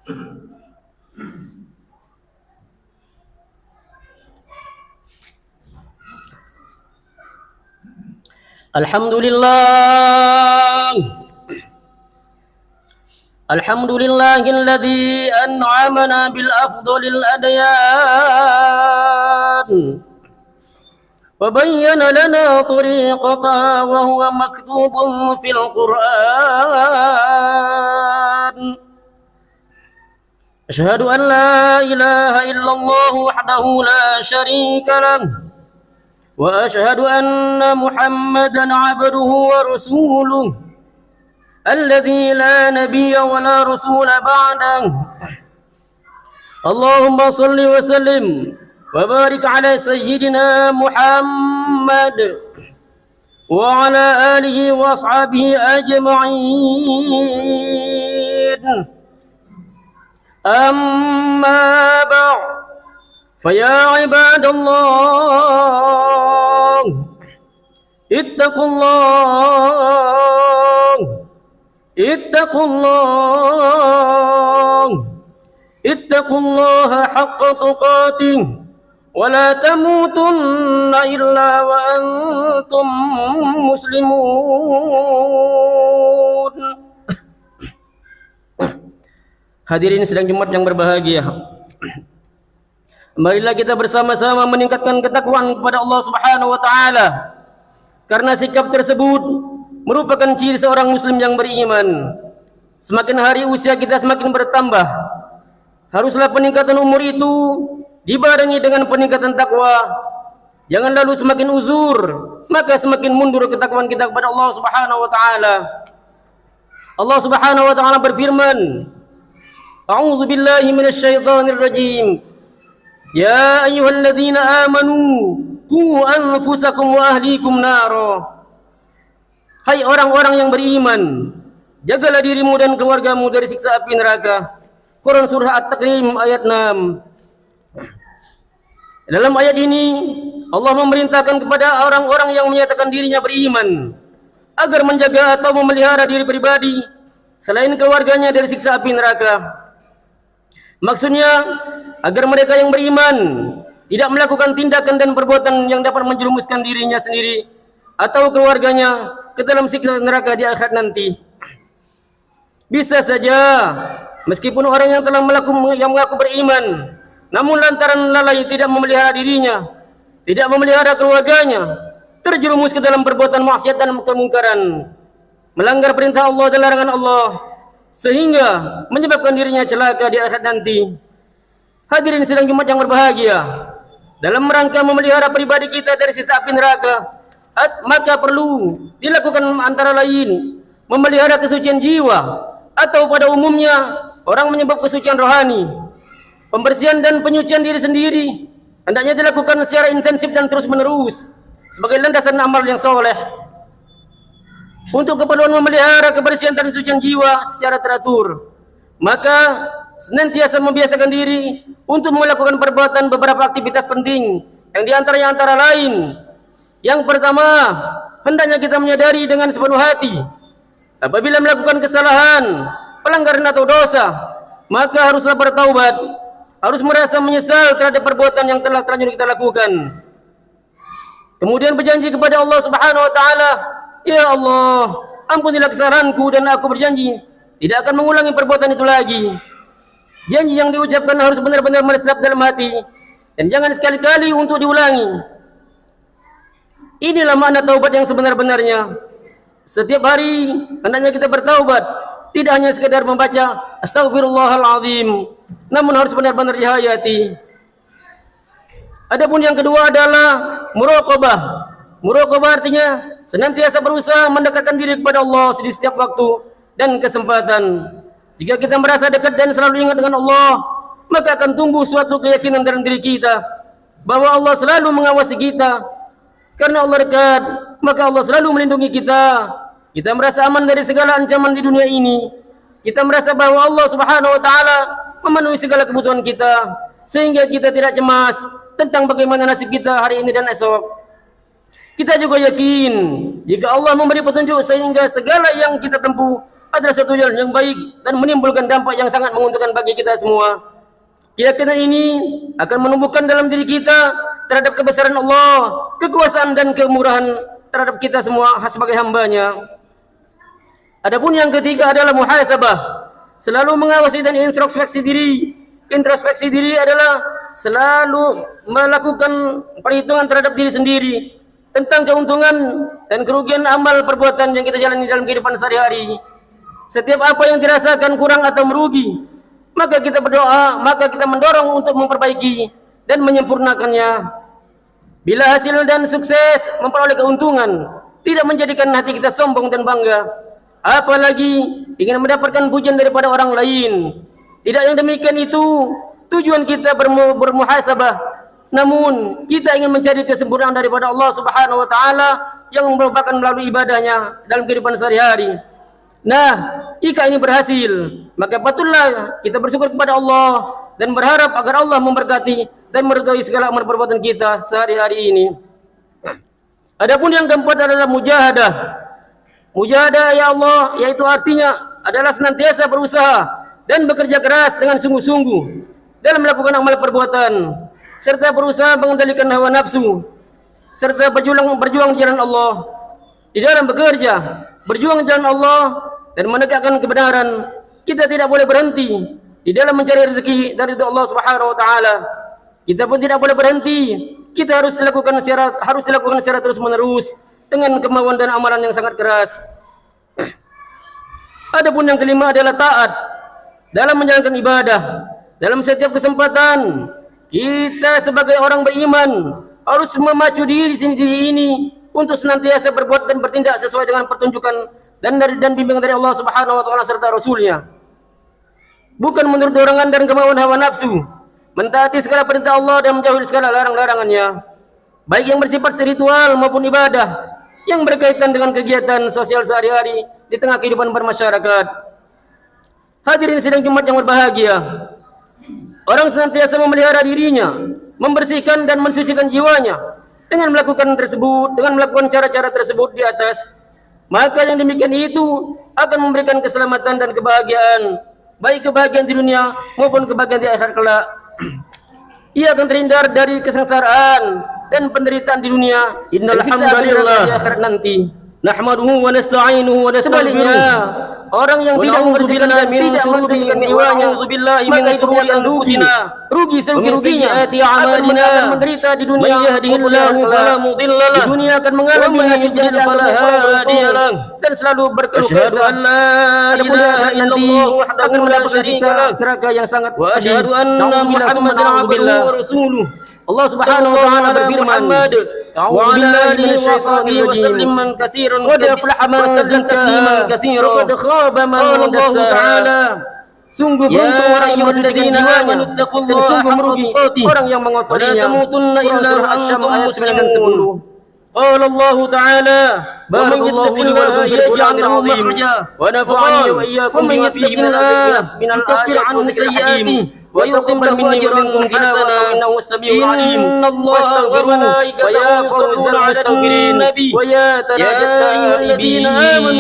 Alhamdulillah, alhamdulillahilladzi an'amana bil afdalil adyan wa bayyana lana tariqata wa huwa maktubun fil Qur'an. Asyhadu an la ilaha illallah wahdahu la syarika lahu wa asyhadu anna Muhammadan 'abduhu wa rasuluh alladzi la nabiyya wa la rasula ba'dahu. Allahumma shalli wa sallim wa barik ala sayyidina Muhammad wa ala alihi wa ashabihi ajma'in. Amma ba'd, faya ibadallah, ittaqullah, ittaqullaha haqqa tuqatih wa la tamutunna illa wa antum muslimun. Hadirin sidang Jumat yang berbahagia, marilah kita bersama-sama meningkatkan ketakwaan kepada Allah Subhanahu wa taala, karena sikap tersebut merupakan ciri seorang muslim yang beriman. Semakin hari usia kita semakin bertambah, haruslah peningkatan umur itu dibarengi dengan peningkatan takwa. Jangan lalu semakin uzur, maka semakin mundur ketakwaan kita kepada Allah Subhanahu wa taala. Allah Subhanahu wa taala berfirman, A'udzu billahi minasyaitonir rajim. Ya ayyuhalladzina amanu qu anfusakum wa ahlikum nara. Hai orang-orang yang beriman, jagalah dirimu dan keluargamu dari siksa api neraka. Quran surah At-Takrim ayat 6. Dalam ayat ini Allah memerintahkan kepada orang-orang yang menyatakan dirinya beriman agar menjaga atau memelihara diri pribadi selain keluarganya dari siksa api neraka. Maksudnya agar mereka yang beriman tidak melakukan tindakan dan perbuatan yang dapat menjerumuskan dirinya sendiri atau keluarganya ke dalam siksa neraka di akhirat nanti. Bisa saja meskipun orang yang telah mengaku beriman, namun lantaran lalai tidak memelihara dirinya, tidak memelihara keluarganya, terjerumus ke dalam perbuatan maksiat dan kemungkaran, melanggar perintah Allah dan larangan Allah, sehingga menyebabkan dirinya celaka di akhirat nanti. Hadirin sidang Jumat yang berbahagia, dalam rangka memelihara pribadi kita dari siksa api neraka, maka perlu dilakukan antara lain memelihara kesucian jiwa, atau pada umumnya orang menyebut kesucian rohani. Pembersihan dan penyucian diri sendiri hendaknya dilakukan secara intensif dan terus menerus sebagai landasan amal yang soleh. Untuk keperluan memelihara kebersihan dan kesucian jiwa secara teratur, maka senantiasa membiasakan diri untuk melakukan perbuatan beberapa aktivitas penting, yang diantaranya antara lain, yang pertama, hendaknya kita menyadari dengan sepenuh hati apabila melakukan kesalahan, pelanggaran atau dosa, maka haruslah bertaubat, harus merasa menyesal terhadap perbuatan yang telah terlanjur kita lakukan. Kemudian berjanji kepada Allah Subhanahu wa taala, ya Allah, ampunilah kesalahanku dan aku berjanji tidak akan mengulangi perbuatan itu lagi. Janji yang diucapkan harus benar-benar meresap dalam hati dan jangan sekali-kali untuk diulangi. Inilah makna taubat yang sebenar-benarnya. Setiap hari hendaknya kita bertaubat, tidak hanya sekedar membaca Astaghfirullahaladzim, namun harus benar-benar dihayati. Adapun yang kedua adalah muraqabah. Muraqabah artinya senantiasa berusaha mendekatkan diri kepada Allah di setiap waktu dan kesempatan. Jika kita merasa dekat dan selalu ingat dengan Allah, maka akan tumbuh suatu keyakinan dalam diri kita bahwa Allah selalu mengawasi kita. Karena Allah dekat, maka Allah selalu melindungi kita. Kita merasa aman dari segala ancaman di dunia ini. Kita merasa bahwa Allah Subhanahu wa taala memenuhi segala kebutuhan kita, sehingga kita tidak cemas tentang bagaimana nasib kita hari ini dan esok. Kita juga yakin jika Allah memberi petunjuk sehingga segala yang kita tempuh adalah satu jalan yang baik dan menimbulkan dampak yang sangat menguntungkan bagi kita semua. Keyakinan ini akan menumbuhkan dalam diri kita terhadap kebesaran Allah, kekuasaan dan kemurahan terhadap kita semua sebagai hambanya. Adapun yang ketiga adalah muhasabah, selalu mengawasi dan introspeksi diri. Introspeksi diri adalah selalu melakukan perhitungan terhadap diri sendiri tentang keuntungan dan kerugian amal perbuatan yang kita jalani dalam kehidupan sehari-hari. Setiap apa yang dirasakan kurang atau merugi, maka kita berdoa, maka kita mendorong untuk memperbaiki dan menyempurnakannya. Bila hasil dan sukses memperoleh keuntungan, tidak menjadikan hati kita sombong dan bangga, apalagi ingin mendapatkan pujian daripada orang lain. Tidak yang demikian itu tujuan kita bermuhasabah, namun kita ingin mencari kesempurnaan daripada Allah Subhanahu wa taala yang merupakan melalui ibadahnya dalam kehidupan sehari-hari. Nah, jika ini berhasil, maka patutlah kita bersyukur kepada Allah dan berharap agar Allah memberkati dan meridhai segala amal perbuatan kita sehari-hari ini. Adapun yang keempat adalah mujahadah. Mujahadah ya Allah, yaitu artinya adalah senantiasa berusaha dan bekerja keras dengan sungguh-sungguh dalam melakukan amal perbuatan, serta berusaha mengendalikan hawa nafsu, serta berjuang di jalan Allah. Di dalam bekerja, berjuang di jalan Allah dan menegakkan kebenaran, kita tidak boleh berhenti di dalam mencari rezeki dari Allah Subhanahu wa taala. Kita pun tidak boleh berhenti. Kita harus dilakukan secara terus-menerus dengan kemauan dan amalan yang sangat keras. Adapun yang kelima adalah taat dalam menjalankan ibadah. Dalam setiap kesempatan, kita sebagai orang beriman harus memacu diri sendiri ini untuk senantiasa berbuat dan bertindak sesuai dengan pertunjukan dan bimbingan dari Allah Subhanahu wa taala serta Rasulnya. Bukan menurut dorongan dan kemauan hawa nafsu, mentaati segala perintah Allah dan menjauhi segala larang-larangannya, baik yang bersifat spiritual maupun ibadah yang berkaitan dengan kegiatan sosial sehari-hari di tengah kehidupan bermasyarakat. Hadirin sidang Jumat yang berbahagia, orang senantiasa memelihara dirinya, membersihkan dan mensucikan jiwanya dengan melakukan cara-cara tersebut di atas, maka yang demikian itu akan memberikan keselamatan dan kebahagiaan, baik kebahagiaan di dunia maupun kebahagiaan di akhirat kelak. Ia akan terhindar dari kesengsaraan dan penderitaan di dunia dan siksa di akhirat nanti. Nahmaduhu wa nasta'inuhu wa nastaghfiruh. Sebaliknya, orang yang tidak membersihkan dan tidak mensucikan jiwanya, maka itu akan rugi serugi-ruginya, akan menderita di dunia. Di dunia akan mengalami nasib yang dan selalu berkeluh kesah. Adapun di akhirat nanti akan mendapatkan siksa neraka yang sangat pedih. Allah Subhanahu wa taala berfirman, "A'udzu billahi minasyaitonir rajim. Qad aflaha man zakkaha wa qad khaba man dassaha." Sungguh beruntung orang yang mensucikan jiwanya dan sungguh merugi orang yang mengotorinya. Surah Asy-Syams ayat 9 dan 10. قال الله تعالى ومن يتق الله يجعل له مخرجا ونفعني وإياكم بما فيه من الآيات يكفر عنه سيئاته ويقبل مني ومنكم حسنا إنه السميع العليم إن الله وملائكته يصلون على النبي ويا الذين آمنوا